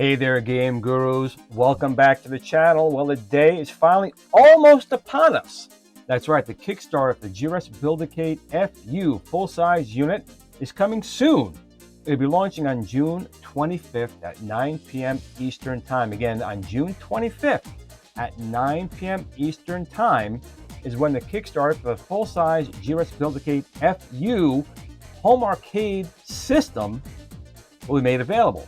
Hey there, game gurus. Welcome back to the channel. Well, the day is finally almost upon us. That's right, the Kickstarter the GRS Build-A-Cade FU full-size unit is coming soon. It'll be launching on June 25th at 9 p.m. Eastern Time. Again, on June 25th at 9 p.m. Eastern Time is when the Kickstarter for the full-size GRS Build-A-Cade FU home arcade system will be made available.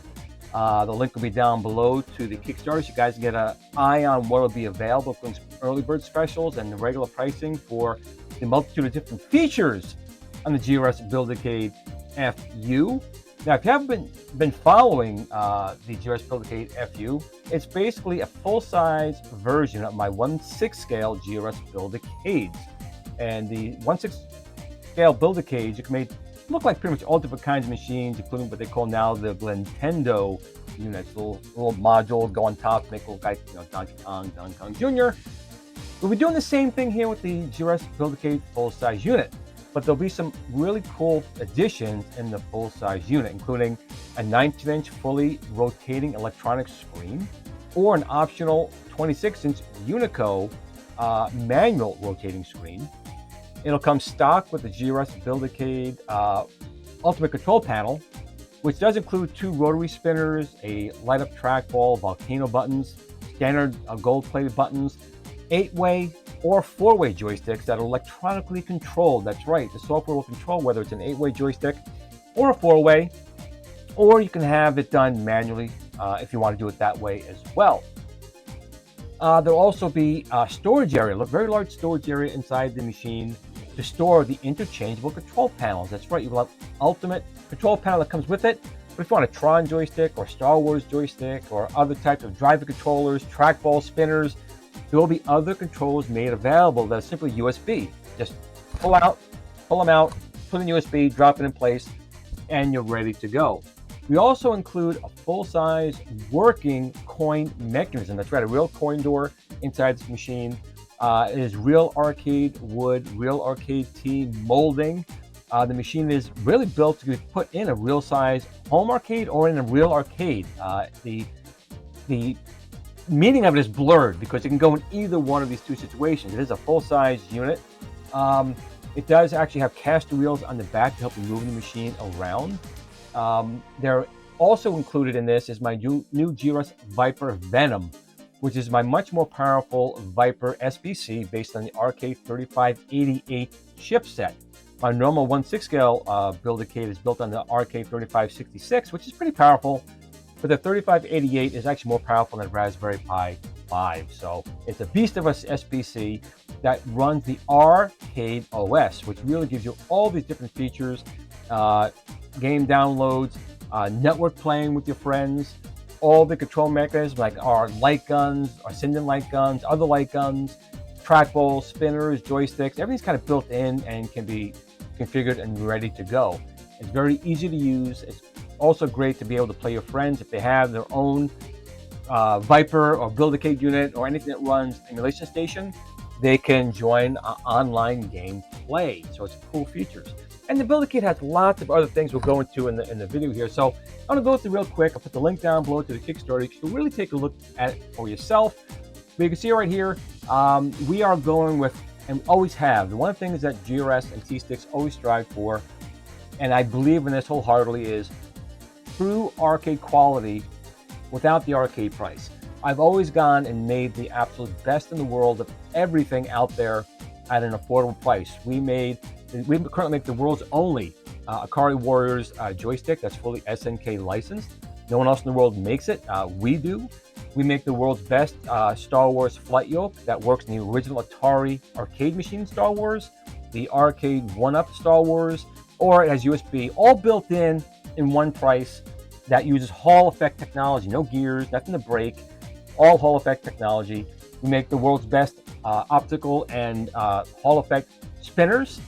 The link will be down below to the Kickstarter so you guys can get an eye on what will be available, including early bird specials and the regular pricing for the multitude of different features on the GRS Build-A-Cade FU. Now, if you haven't been following the GRS Build-A-Cade FU, it's basically a full-size version of my 1/6 scale GRS Build-A-Cades. And the 1/6 scale Build-A-Cades, you can make look like pretty much all different kinds of machines, including what they call now the Nintendo units, little module go on top, make it look like Donkey Kong Jr. We'll be doing the same thing here with the GRS Build-A-Cade full-size unit, but there'll be some really cool additions in the full-size unit, including a 19-inch fully rotating electronic screen, or an optional 26-inch Unico manual rotating screen. It'll come stock with the GRS Build-A-Cade Ultimate Control Panel, which does include 2 rotary spinners, a light-up trackball, volcano buttons, standard gold-plated buttons, 8-way or 4-way joysticks that are electronically controlled. That's right, the software will control whether it's an 8-way joystick or a 4-way, or you can have it done manually if you want to do it that way as well. There'll also be a storage area, a very large storage area inside the machine to store the interchangeable control panels. That's right, you will have ultimate control panel that comes with it. But if you want a Tron joystick or Star Wars joystick or other types of driver controllers, trackball spinners, there will be other controls made available that are simply USB. Just pull them out, put in USB, drop it in place, and you're ready to go. We also include a full-size working coin mechanism. That's right, a real coin door inside this machine. It is real R-Cade wood, real R-Cade T molding. The machine is really built to be put in a real size home arcade or in a real arcade. The meaning of it is blurred because it can go in either one of these two situations. It is a full-size unit. It does actually have caster wheels on the back to help you move the machine around. They're also included in this is my new GRS Viper Venom, which is my much more powerful Viper SBC based on the R-Cade 3588 chipset. My normal 1/6 scale Build-A-Cade is built on the R-Cade 3566, which is pretty powerful, but the 3588 is actually more powerful than Raspberry Pi 5. So it's a beast of a SBC that runs the R-Cade OS, which really gives you all these different features, game downloads, network playing with your friends, all the control mechanisms like our light guns, our Sinden light guns, other light guns, trackballs, spinners, joysticks, everything's kind of built in and can be configured and ready to go. It's very easy to use. It's also great to be able to play your friends if they have their own Viper or Build-A-Cade unit or anything that runs emulation station. They can join online game play. So it's cool features. And the Build-A-Cade has lots of other things we'll go into in the video here. So I'm going to go through real quick. I'll put the link down below to the Kickstarter. You can really take a look at it for yourself. But you can see right here, we are going with, and always have, the one of the things that GRS and T-Sticks always strive for, and I believe in this wholeheartedly, is true arcade quality without the arcade price. I've always gone and made the absolute best in the world of everything out there at an affordable price. We currently make the world's only Akari Warriors joystick that's fully SNK licensed. No one else in the world makes it. We do. We make the world's best Star Wars flight yoke that works in the original Atari arcade machine Star Wars, the R-Cade 1-Up Star Wars, or it has USB, all built in one price that uses Hall effect technology. No gears, nothing to break, all Hall effect technology. We make the world's best optical and Hall effect spinners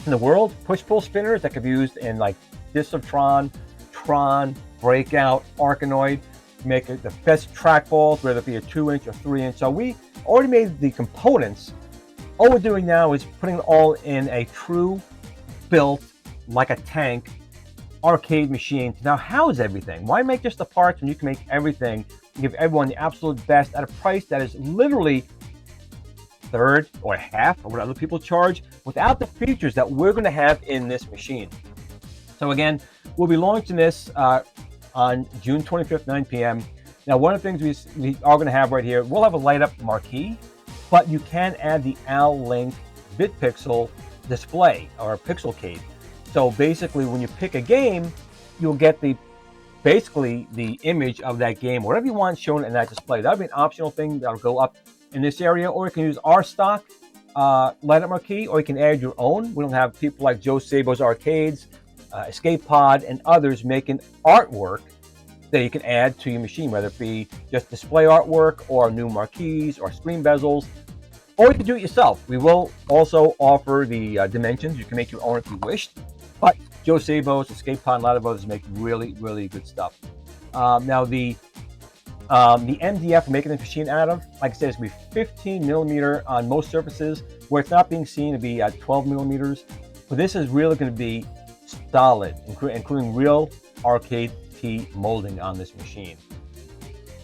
in the world, push-pull spinners that could be used in like Discs of Tron, Breakout, Arkanoid. Make it the best trackballs, whether it be a 2-inch or 3-inch. So we already made the components. All we're doing now is putting it all in a true built, like a tank, arcade machine to now house everything. Why make just the parts when you can make everything and give everyone the absolute best at a price that is literally third or half of what other people charge without the features that we're going to have in this machine? So again, we'll be launching this on June 25th, 9 p.m. Now, one of the things we are going to have right here, we'll have a light up marquee, but you can add the Link BitPixel display or Pixel-Cade. So basically, when you pick a game, you'll get basically the image of that game, whatever you want shown in that display. That'll be an optional thing that'll go up in this area, or you can use our stock light up marquee, or you can add your own. We don't have people like Joe Sabo's Arcades, Escape Pod, and others making artwork that you can add to your machine, whether it be just display artwork or new marquees or screen bezels, or you can do it yourself. We will also offer the dimensions. You can make your own if you wished, but Joe Sabo's, Escape Pod, and a lot of others make really, really good stuff. Now the MDF we're making the machine out of, like I said, it's going to be 15 millimeter on most surfaces. Where it's not being seen, it'll be at 12 millimeters. But this is really going to be solid, including real Arcade T molding on this machine.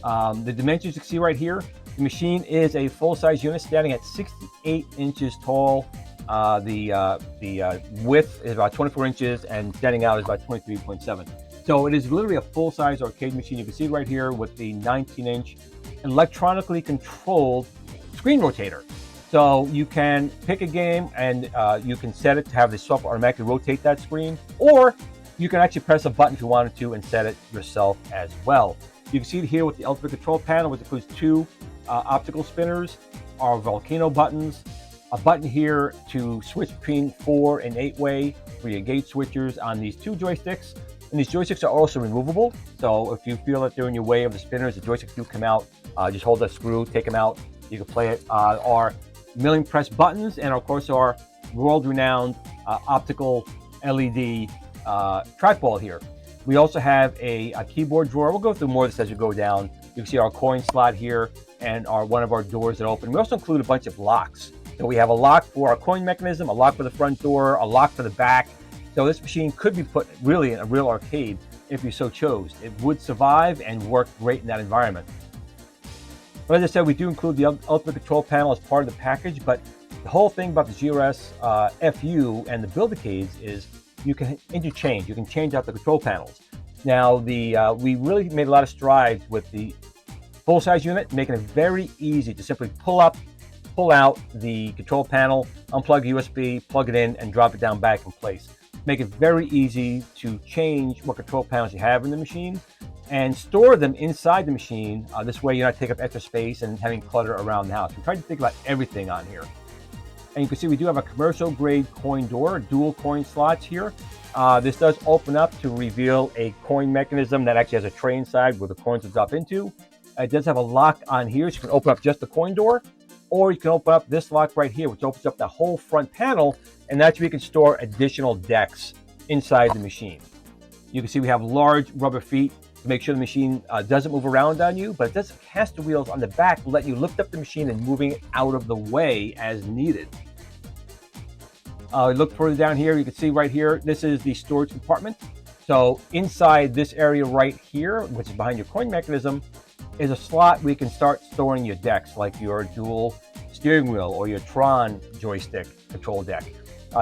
The dimensions you can see right here, the machine is a full-size unit standing at 68 inches tall. The width is about 24 inches and standing out is about 23.7. So it is literally a full-size arcade machine. You can see right here with the 19-inch electronically controlled screen rotator. So you can pick a game and you can set it to have the software automatically rotate that screen, or you can actually press a button if you wanted to and set it yourself as well. You can see it here with the ultimate control panel, which includes two optical spinners, our volcano buttons, a button here to switch between 4 and 8-way for your gate switchers on these two joysticks. And these joysticks are also removable. So if you feel that they're in your way of the spinners, the joysticks do come out. Just hold that screw, take them out. You can play it. Our milling press buttons, and of course our world-renowned optical LED trackball here. We also have a keyboard drawer. We'll go through more of this as we go down. You can see our coin slot here and one of our doors that open. We also include a bunch of locks. So we have a lock for our coin mechanism, a lock for the front door, a lock for the back. So this machine could be put really in a real arcade if you so chose. It would survive and work great in that environment. But as I said, we do include the ultimate control panel as part of the package, but the whole thing about the GRS FU and the Build-A-Cades is you can interchange. You can change out the control panels. Now, we really made a lot of strides with the full-size unit, making it very easy to simply pull out the control panel, unplug the USB, plug it in, and drop it down back in place. Make it very easy to change what control panels you have in the machine and store them inside the machine. This way you're not taking up extra space and having clutter around the house. We tried to think about everything on here. And you can see we do have a commercial grade coin door, dual coin slots here. This does open up to reveal a coin mechanism that actually has a tray inside where the coins will drop into. It does have a lock on here, so you can open up just the coin door, or you can open up this lock right here, which opens up the whole front panel, and that's where you can store additional decks inside the machine. You can see we have large rubber feet to make sure the machine doesn't move around on you, but it does have caster wheels on the back to let you lift up the machine and moving it out of the way as needed. Look further down here, you can see right here, this is the storage compartment. So inside this area right here, which is behind your coin mechanism, is a slot where you can start storing your decks, like your dual steering wheel or your Tron joystick control deck.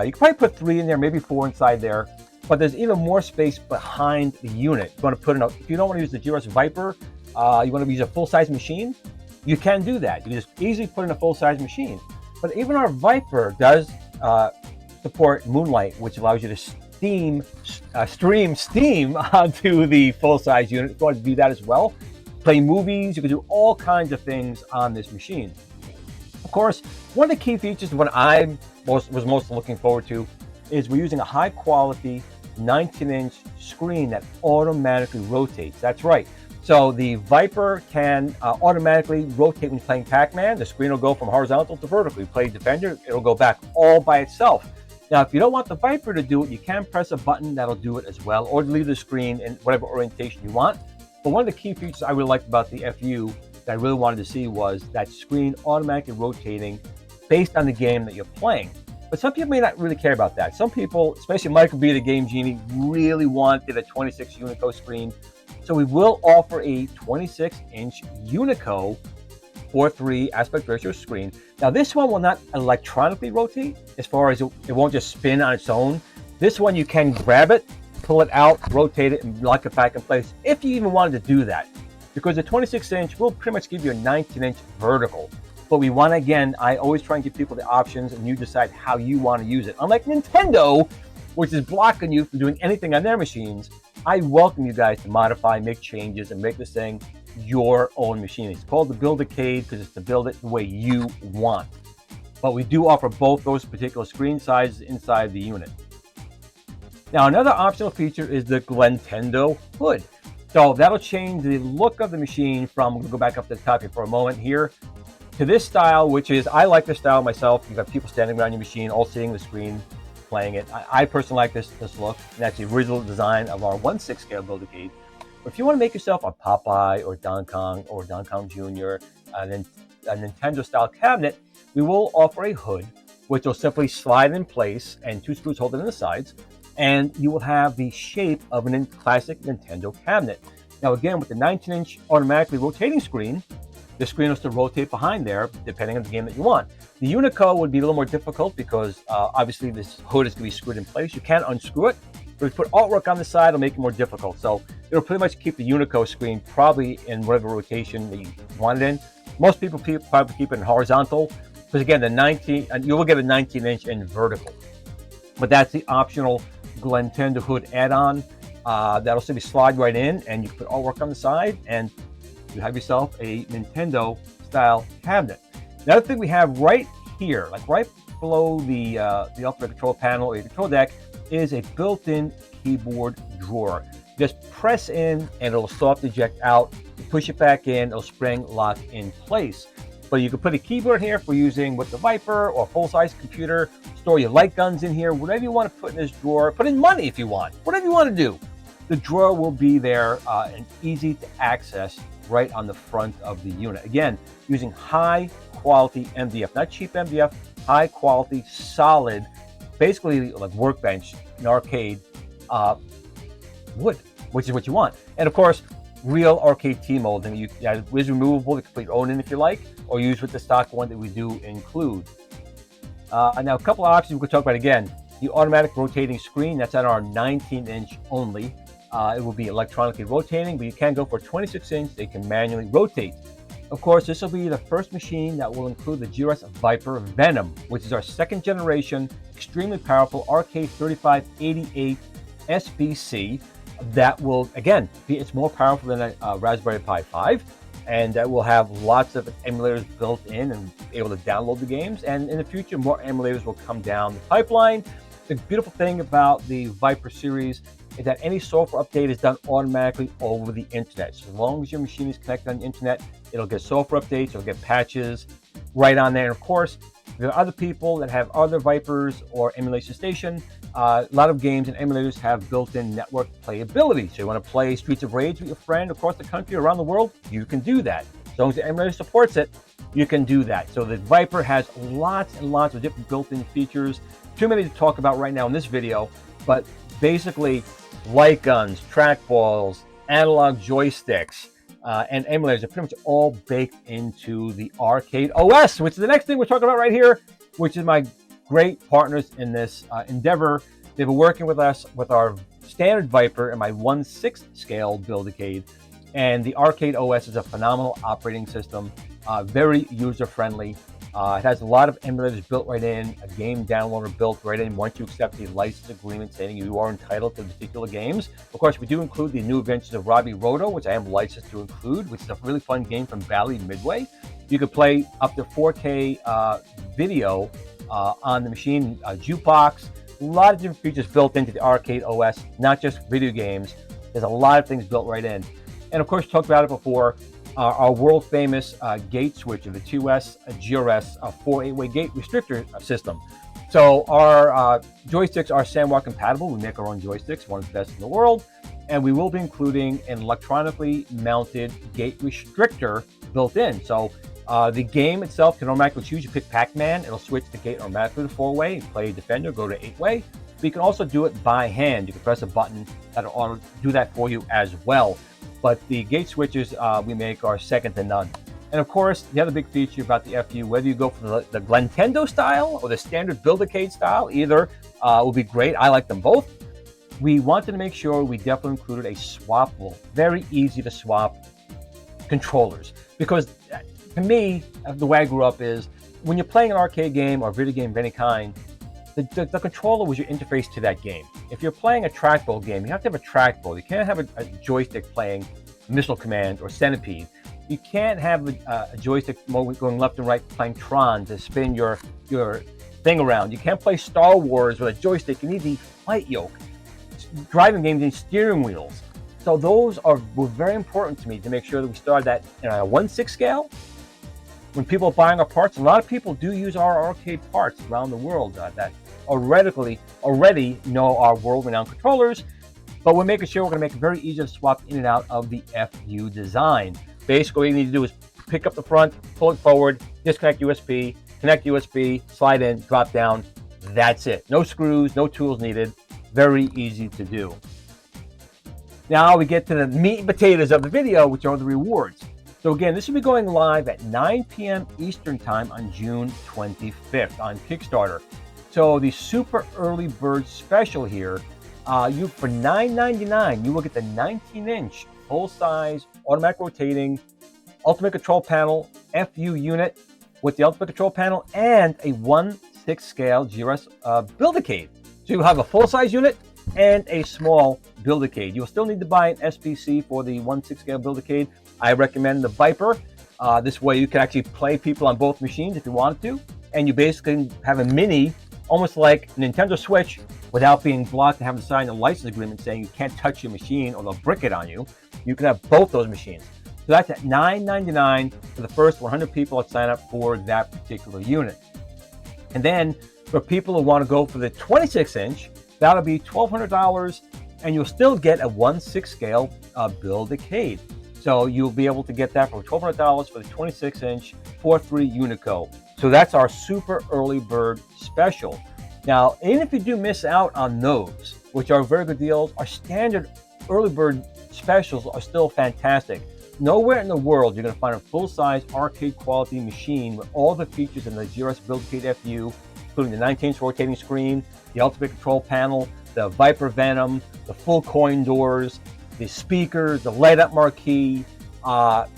You can probably put 3 in there, maybe 4 inside there, but there's even more space behind the unit. You want to put in if you don't want to use the GRS Viper, you want to use a full-size machine, you can do that. You can just easily put in a full-size machine. But even our Viper does support Moonlight, which allows you to stream Steam onto the full-size unit. If you want to do that as well, play movies, you can do all kinds of things on this machine. Of course, one of the key features, what I was most looking forward to, is we're using a high-quality 19-inch screen that automatically rotates. That's right. So the Viper can automatically rotate when you're playing Pac-Man. The screen will go from horizontal to vertical. You play Defender, it'll go back all by itself. Now, if you don't want the Viper to do it, you can press a button that'll do it as well, or leave the screen in whatever orientation you want. But one of the key features I really liked about the FU that I really wanted to see was that screen automatically rotating based on the game that you're playing. But some people may not really care about that. Some people, especially Michael B, the Game Genie, really wanted a 26 Unico screen. So we will offer a 26-inch Unico 4:3 aspect ratio screen. Now this one will not electronically rotate, as far as it won't just spin on its own. This one you can grab it, pull it out, rotate it, and lock it back in place if you even wanted to do that. Because the 26-inch will pretty much give you a 19-inch vertical. But we want to, again, I always try and give people the options and you decide how you want to use it. Unlike Nintendo, which is blocking you from doing anything on their machines, I welcome you guys to modify, make changes, and make this thing your own machine. It's called the Build-A-Cade because it's to build it the way you want. But we do offer both those particular screen sizes inside the unit. Now, another optional feature is the Glintendo hood. So that'll change the look of the machine from, we'll go back up to the top here for a moment here, to this style, which is, I like this style myself. You've got people standing around your machine, all seeing the screen, playing it. I personally like this look, and that's the original design of our 1/6 scale Build-A-Cade. But if you want to make yourself a Popeye or Donkey Kong or Donkey Kong Jr., and a Nintendo style cabinet, we will offer a hood, which will simply slide in place and 2 screws hold it in the sides, and you will have the shape of a classic Nintendo cabinet. Now again, with the 19-inch automatically rotating screen, the screen will still rotate behind there, depending on the game that you want. The Unico would be a little more difficult because obviously this hood is going to be screwed in place. You can unscrew it, but if you put artwork on the side, it'll make it more difficult. So it'll pretty much keep the Unico screen probably in whatever rotation that you want it in. Most people probably keep it in horizontal, because again, you will get a 19-inch in vertical. But that's the optional Glintendo hood add-on. That'll simply slide right in, and you can put artwork on the side, and you have yourself a Nintendo style cabinet. The other thing we have right here, like right below the ultimate control panel or your control deck, is a built-in keyboard drawer. Just press in and it'll soft eject out. You push it back in, it'll spring lock in place. But you can put a keyboard here for using with the Viper or full-size computer. Store your light guns in here, whatever you want to put in this drawer. Put in money if you want, whatever you want to do. The drawer will be there and easy to access right on the front of the unit. Again, using high quality MDF, not cheap MDF, high quality, solid, basically like workbench, an R-Cade wood, which is what you want. And of course, real R-Cade T-molding. It is removable, you can put your own in if you like, or use with the stock one that we do include. Now, a couple of options we could talk about again. The automatic rotating screen, that's on our 19-inch only. It will be electronically rotating, but you can go for 26-inch. They can manually rotate. Of course, this will be the first machine that will include the GRS Viper Venom, which is our 2nd generation, extremely powerful R-Cade 3588 SBC. That will, again, it's more powerful than a Raspberry Pi 5, and that will have lots of emulators built in and be able to download the games. And in the future, more emulators will come down the pipeline. The beautiful thing about the Viper series is that any software update is done automatically over the internet. So as long as your machine is connected on the internet, it'll get software updates, it'll get patches right on there. And of course, there are other people that have other Vipers or emulation station. A lot of games and emulators have built-in network playability. So you want to play Streets of Rage with your friend across the country, around the world, you can do that. As long as the emulator supports it, you can do that. So the Viper has lots and lots of different built-in features. Too many to talk about right now in this video, but basically light guns, trackballs, analog joysticks, and emulators are pretty much all baked into the R-Cade OS, which is the next thing we're talking about right here, which is my great partners in this endeavor. They've been working with us with our standard Viper and my 1/6 scale Build-A-Cade. And the R-Cade OS is a phenomenal operating system, very user-friendly. It has a lot of emulators built right in, a game downloader built right in once you accept the license agreement saying you are entitled to particular games. Of course, we do include the New Adventures of Robbie Roto, which I am licensed to include, which is a really fun game from Bally Midway. You could play up to 4K video on the machine, jukebox, a lot of different features built into the R-Cade OS, not just video games. There's a lot of things built right in. And of course, we talked about it before, our world famous gate switcher, the 2S GRS 4-8-way gate restrictor system. So our joysticks are SAMWA compatible. We make our own joysticks, one of the best in the world. And we will be including an electronically mounted gate restrictor built in. So The game itself can automatically choose. You pick Pac-Man, it'll switch the gate automatically to 4-way. You play Defender, go to 8-way. But you can also do it by hand. You can press a button that'll do that for you as well. But the gate switches we make are second to none. And of course, the other big feature about the FU, whether you go for the Glintendo style or the standard Build-A-Cade style, either will be great. I like them both. We wanted to make sure we definitely included a swappable, very easy to swap controllers. Because to me, the way I grew up is, when you're playing an arcade game or a video game of any kind, the controller was your interface to that game. If you're playing a trackball game, you have to have a trackball. You can't have a joystick playing Missile Command or Centipede. You can't have a joystick going left and right playing Tron to spin your thing around. You can't play Star Wars with a joystick. You need the flight yoke. Driving games need steering wheels. So those were very important to me to make sure that we started that in a 1/6 scale. When people are buying our parts, a lot of people do use our R-Cade parts around the world that already know our world-renowned controllers, but we're making sure we're going to make it very easy to swap in and out of the FU design. Basically, what you need to do is pick up the front, pull it forward, disconnect USB, connect USB, slide in, drop down. That's it. No screws, no tools needed. Very easy to do. Now we get to the meat and potatoes of the video, which are the rewards. So again, this will be going live at 9 p.m. Eastern Time on June 25th on Kickstarter. So the super early bird special here, for $9.99, you will get the 19-inch full-size automatic rotating ultimate control panel FU unit with the ultimate control panel and a 1/6 scale GRS Build-A-Cade. So you'll have a full-size unit and a small Build-A-Cade. You'll still need to buy an SBC for the 1/6 scale Build-A-Cade. I recommend the Viper. This way you can actually play people on both machines if you wanted to. And you basically have a mini, almost like Nintendo Switch, without being blocked and having to sign a license agreement saying you can't touch your machine or they'll brick it on you. You can have both those machines. So that's at $9.99 for the first 100 people that sign up for that particular unit. And then for people who want to go for the 26-inch, that'll be $1,200, and you'll still get a 1/6 scale Build-A-Cade. So you'll be able to get that for $1,200 for the 26-inch 4.3 Unico. So that's our super early bird special. Now, even if you do miss out on those, which are very good deals, our standard early bird specials are still fantastic. Nowhere in the world you're going to find a full-size arcade quality machine with all the features in the GRS Build-A-Cade FU, including the 19-inch rotating screen, the ultimate control panel, the Viper Venom, the full coin doors, the speakers, the light-up marquee, for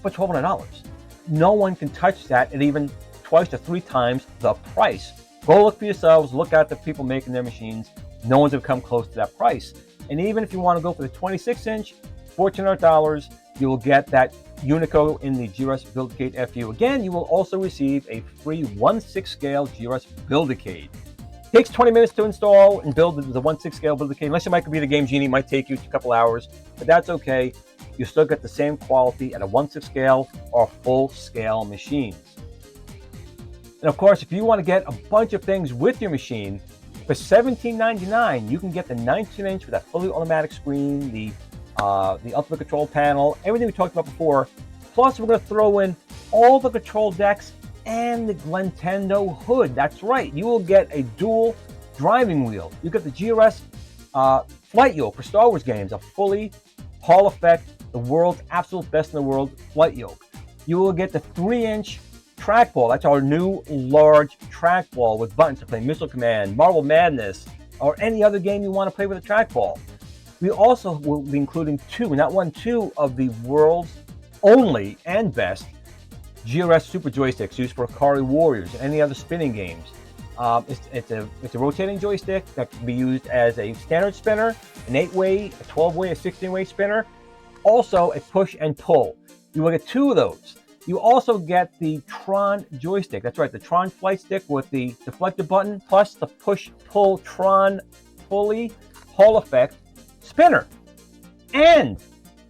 $1,200. No one can touch that at even twice to 3 times the price. Go look for yourselves, look at the people making their machines. No one's going to come close to that price. And even if you want to go for the 26-inch, $1,400, you will get that Unico in the GRS Build-A-Cade FU. Again, you will also receive a free 1/6 scale GRS Build-A-Cade. Takes 20 minutes to install and build the 1/6 scale Build-A-Cade. Unless you might be the Game Genie, it might take you a couple hours, but that's okay. You still get the same quality at a 1/6 scale or full scale machines. And of course, if you want to get a bunch of things with your machine, for $17.99, you can get the 19-inch with that fully automatic screen, the ultimate control panel, everything we talked about before. Plus, we're going to throw in all the control decks and the Glintendo hood. That's right, you will get a dual driving wheel. You get the GRS flight yoke for Star Wars games, a fully Hall effect, the world's absolute best in the world flight yoke. You will get the 3-inch trackball. That's our new large trackball with buttons to play Missile Command, Marble Madness, or any other game you want to play with a trackball. We also will be including two of the world's only and best GRS Super Joysticks used for Akari Warriors and any other spinning games. It's a rotating joystick that can be used as a standard spinner, an 8-way, a 12-way, a 16-way spinner, also a push and pull. You will get 2 of those. You also get the Tron joystick. That's right, the Tron flight stick with the deflector button, plus the push-pull Tron fully Hall effect spinner. And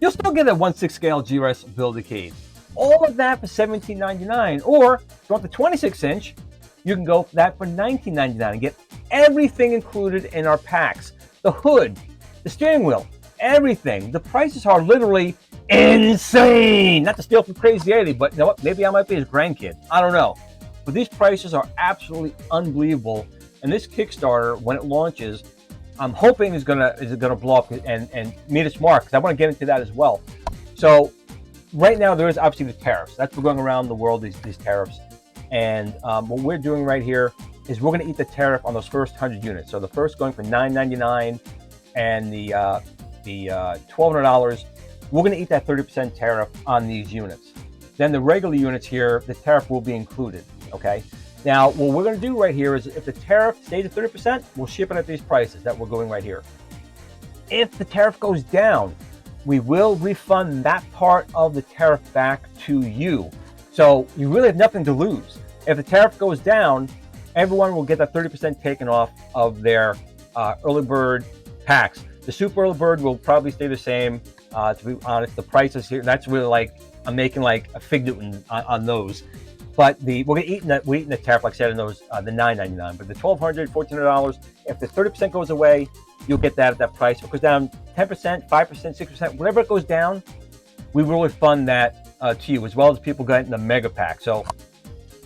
you'll still get a 1/6 scale GRS Build-A-Cade. All of that for $17.99. Or if you want the 26-inch, you can go for that for $19.99 and get everything included in our packs. The hood, the steering wheel, everything. The prices are literally insane. Not to steal from Crazy Eddie, but you know what? Maybe I might be his grandkid. I don't know. But these prices are absolutely unbelievable. And this Kickstarter, when it launches, I'm hoping is gonna blow up and meet its mark, because I want to get into that as well. So right now there is obviously the tariffs. That's what's going around the world, these tariffs. And what we're doing right here is we're going to eat the tariff on those first 100 units. So the first going for $9.99 and the $1,200, we're going to eat that 30% tariff on these units. Then the regular units here, the tariff will be included. Okay. Now, what we're going to do right here is, if the tariff stays at 30%, we'll ship it at these prices that we're going right here. If the tariff goes down, we will refund that part of the tariff back to you. So you really have nothing to lose. If the tariff goes down, everyone will get that 30% taken off of their early bird packs. The super early bird will probably stay the same. To be honest, the prices here, that's really like, I'm making like a fig Newton on those. But we're eating the tariff, like I said, in those the $9.99. But the $1,200, $1,400, if the 30% goes away, you'll get that at that price. If it goes down 10%, 5%, 6%, whatever it goes down, we will refund that to you, as well as people getting the mega pack. So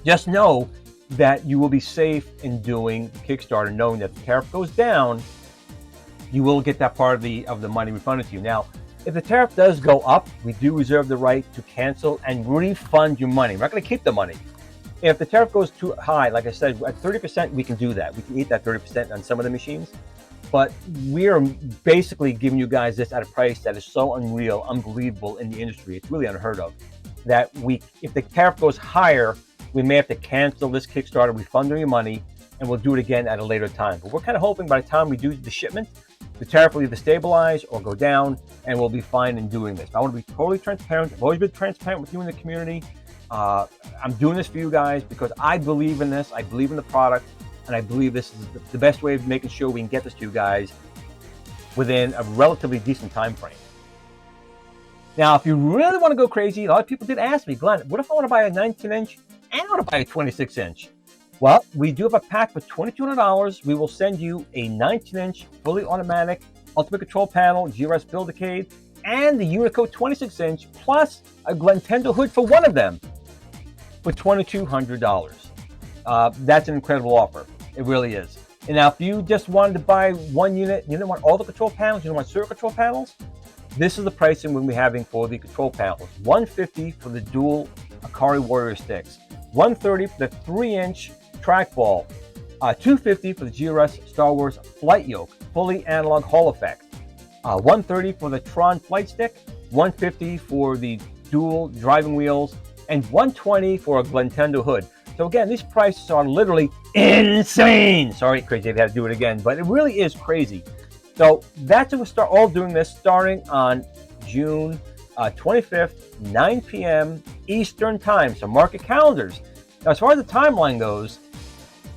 just know that you will be safe in doing Kickstarter, knowing that if the tariff goes down, you will get that part of the money refunded to you. Now, if the tariff does go up, we do reserve the right to cancel and refund your money. We're not going to keep the money. If the tariff goes too high, like I said, at 30%, we can do that. We can eat that 30% on some of the machines. But we are basically giving you guys this at a price that is so unreal, unbelievable in the industry. It's really unheard of. That if the tariff goes higher, we may have to cancel this Kickstarter, refund your money, and we'll do it again at a later time. But we're kind of hoping by the time we do the shipment, the tariff will either stabilize or go down, and we'll be fine in doing this. I want to be totally transparent. I've always been transparent with you in the community. I'm doing this for you guys because I believe in this. I believe in the product, and I believe this is the best way of making sure we can get this to you guys within a relatively decent time frame. Now, if you really want to go crazy, a lot of people did ask me, Glenn, what if I want to buy a 19-inch and I want to buy a 26-inch? Well, we do have a pack for $2,200. We will send you a 19-inch fully automatic ultimate control panel, GRS Build-A-Cade, and the Unicode 26-inch, plus a Glintendo hood for one of them for $2,200. That's an incredible offer. It really is. And now, if you just wanted to buy one unit, you don't want all the control panels, you don't want certain control panels, this is the pricing we'll be having for the control panels. $150 for the dual Akari Warrior sticks, $130 for the 3-inch trackball, $250 for the GRS Star Wars Flight Yoke, fully analog Hall effect, $130 for the Tron Flight Stick, $150 for the dual driving wheels, and $120 for a Glintendo hood. So again, these prices are literally insane. Sorry, crazy, I had to do it again, but it really is crazy. So that's when we start all doing this, starting on June 25th, 9 p.m. Eastern Time. So mark your calendars. Now, as far as the timeline goes,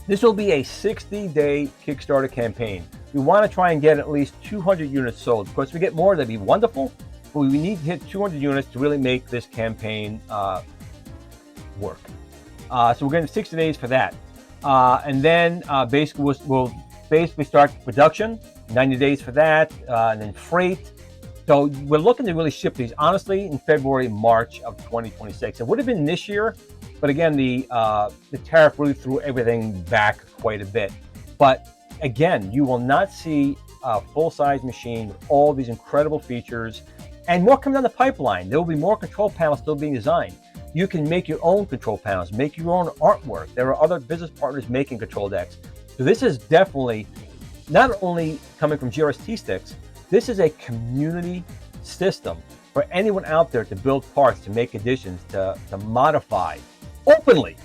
this will be a 60-day Kickstarter campaign. We want to try and get at least 200 units sold. Of course, if we get more, that'd be wonderful. But we need to hit 200 units to really make this campaign work. So we're getting 60 days for that. And then basically we'll start production, 90 days for that, and then freight. So we're looking to really ship these, honestly, in February, March of 2026. It would have been this year, but again, the tariff really threw everything back quite a bit. But again, you will not see a full-size machine with all these incredible features, and more coming down the pipeline. There will be more control panels still being designed. You can make your own control panels, make your own artwork. There are other business partners making control decks. So this is definitely not only coming from GRS sticks, this is a community system for anyone out there to build parts, to make additions, to modify openly.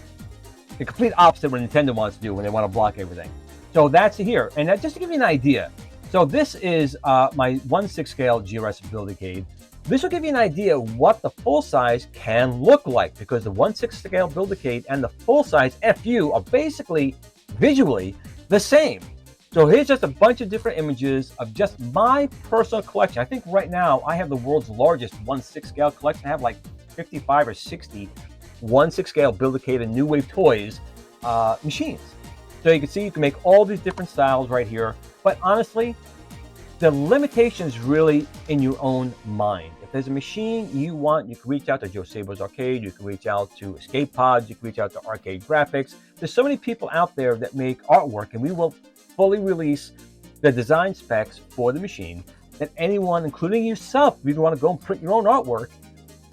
The complete opposite of what Nintendo wants to do when they want to block everything. So that's here. And just to give you an idea, so this is my 1/6 scale GRS Build-A-Cade. This will give you an idea of what the full size can look like, because the 1/6 scale Build-A-Cade and the full size FU are basically visually the same. So here's just a bunch of different images of just my personal collection. I think right now I have the world's largest 1/6 scale collection. I have like 55 or 60 1/6 scale Build-A-Cade and New Wave Toys machines. So you can see you can make all these different styles right here. But honestly, the limitation is really in your own mind. If there's a machine you want, you can reach out to Joe Sabo's Arcade, you can reach out to Escape Pods, you can reach out to R-Cade Graphics. There's so many people out there that make artwork, and we will fully release the design specs for the machine that anyone, including yourself, if you want to go and print your own artwork,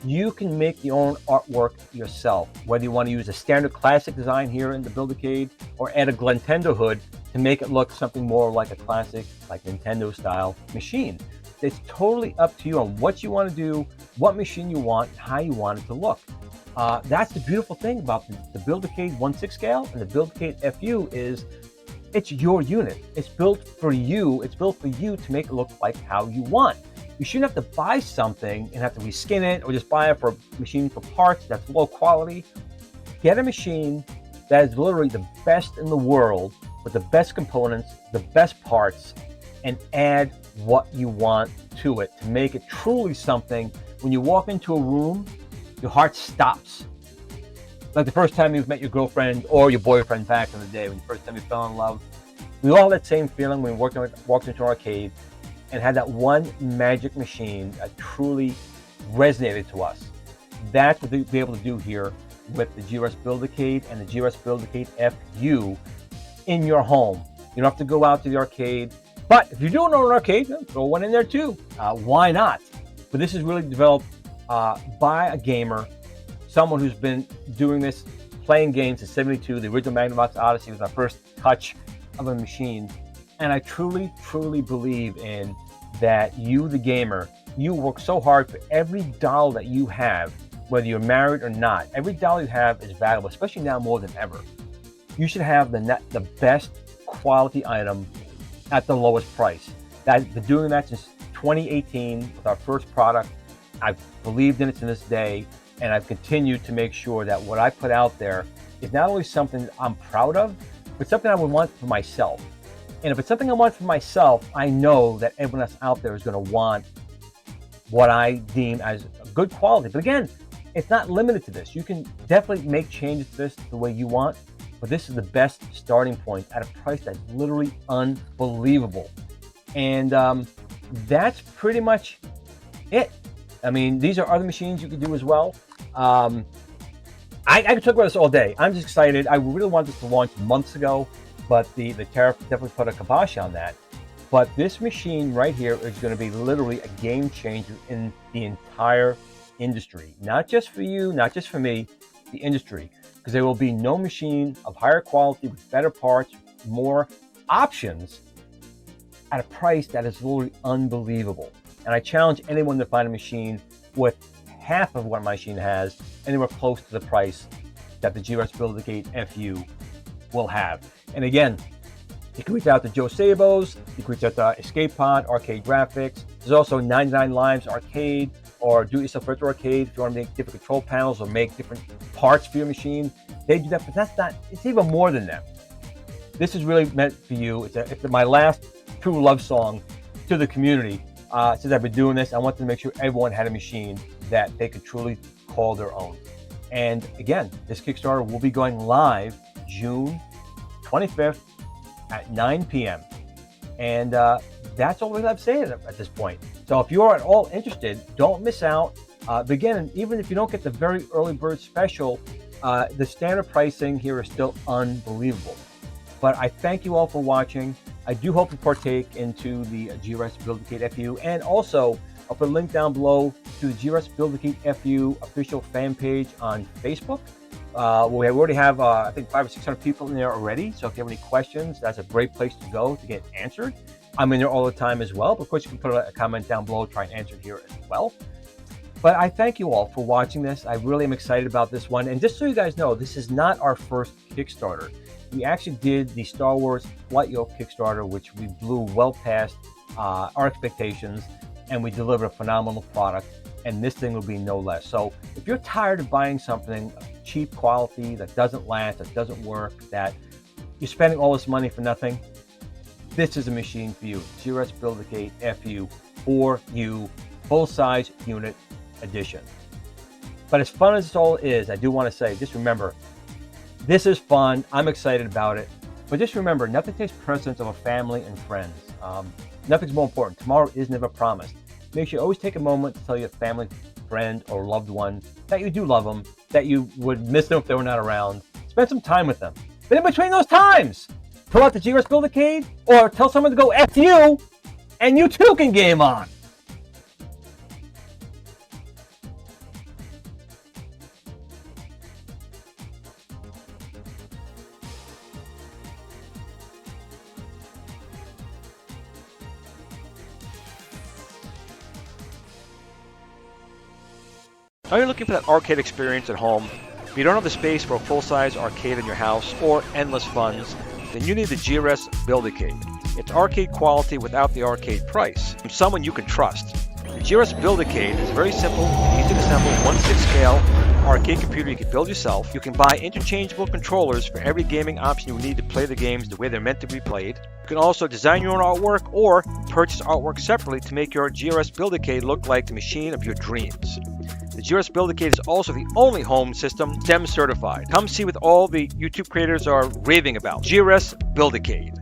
you can make your own artwork yourself. Whether you want to use a standard classic design here in the Build-A-Cade or add a Nintendo hood to make it look something more like a classic, like Nintendo style machine. It's totally up to you on what you want to do, what machine you want, and how you want it to look. That's the beautiful thing about the Build-A-Cade 1/6 scale and the Build-A-Cade FU is it's your unit. It's built for you. It's built for you to make it look like how you want. You shouldn't have to buy something and have to reskin it or just buy it for a machine for parts that's low quality. Get a machine that is literally the best in the world with the best components, the best parts, and add what you want to it to make it truly something. When you walk into a room, your heart stops. Like the first time you've met your girlfriend or your boyfriend back in the day, when the first time you fell in love. We all had that same feeling when we walked into an arcade and had that one magic machine that truly resonated to us. That's what we'll be able to do here with the GRS Build-A-Cade and the GRS Build-A-Cade FU in your home. You don't have to go out to the arcade, but if you do own an arcade, throw one in there too. Why not? But this is really developed by a gamer, someone who's been doing this, playing games since '72. The original Magnavox Odyssey was my first touch of a machine. And I truly, truly believe in that you, the gamer, you work so hard for every dollar that you have, whether you're married or not. Every dollar you have is valuable, especially now more than ever. You should have the best quality item at the lowest price. I've been doing that since 2018 with our first product. I've believed in it to this day, and I've continued to make sure that what I put out there is not only something I'm proud of, but something I would want for myself. And if it's something I want for myself, I know that everyone else out there is going to want what I deem as good quality. But again, it's not limited to this. You can definitely make changes to this the way you want, but this is the best starting point at a price that's literally unbelievable. And that's pretty much it. I mean, these are other machines you can do as well. I could talk about this all day. I'm just excited. I really wanted this to launch months ago, but the tariff definitely put a kibosh on that. But this machine right here is going to be literally a game changer in the entire industry. Not just for you, not just for me, the industry. Because there will be no machine of higher quality with better parts, more options at a price that is literally unbelievable. And I challenge anyone to find a machine with half of what my machine has, anywhere close to the price that the GRS Build-A-Cade FU will have. And again, you can reach out to Joe Sabo's, you can reach out to Escape Pod, R-Cade Graphics. There's also 99 Lives Arcade or Do-It-Yourself Retro Arcade if you want to make different control panels or make different parts for your machine. They do that, but that's not, it's even more than that. This is really meant for you. It's my last true love song to the community. Since I've been doing this, I wanted to make sure everyone had a machine that they could truly call their own. And again, this Kickstarter will be going live June 25th at 9 p.m. And that's all we have to say at this point. So if you're at all interested, don't miss out. Again, even if you don't get the very early bird special, the standard pricing here is still unbelievable. But I thank you all for watching. I do hope you partake into the GRS Build-A-Cade FU, and also I'll put a link down below to the GRS Build-A-Cade FU official fan page on Facebook. We already have, I think, 500 or 600 people in there already. So if you have any questions, that's a great place to go to get answered. I'm in there all the time as well. But of course, you can put a comment down below, try and answer it here as well. But I thank you all for watching this. I really am excited about this one. And just so you guys know, this is not our first Kickstarter. We actually did the Star Wars Flight Yoke Kickstarter, which we blew well past our expectations, and we delivered a phenomenal product. And this thing will be no less. So if you're tired of buying something of cheap quality that doesn't last, that doesn't work, that you're spending all this money for nothing, this is a machine for you. GRS Build-A-Cade FU for you, full-size unit edition. But as fun as this all is, I do want to say, just remember, this is fun. I'm excited about it. But just remember, nothing takes precedence of a family and friends. Nothing's more important. Tomorrow is never promised. make sure you always take a moment to tell your family, friend, or loved one that you do love them, that you would miss them if they were not around. Spend some time with them. But in between those times, pull out the GRS Build-A-Cade or tell someone to go F you, and you too can game on. Are you looking for that arcade experience at home? If you don't have the space for a full-size arcade in your house or endless funds, then you need the GRS Build-A-Cade. It's arcade quality without the arcade price, from someone you can trust. The GRS Build-A-Cade is a very simple, easy to assemble, 1/6 scale arcade computer you can build yourself. You can buy interchangeable controllers for every gaming option you need to play the games the way they're meant to be played. You can also design your own artwork or purchase artwork separately to make your GRS Build-A-Cade look like the machine of your dreams. The GRS Build-A-Cade is also the only home system STEM certified. Come see what all the YouTube creators are raving about. GRS Build-A-Cade.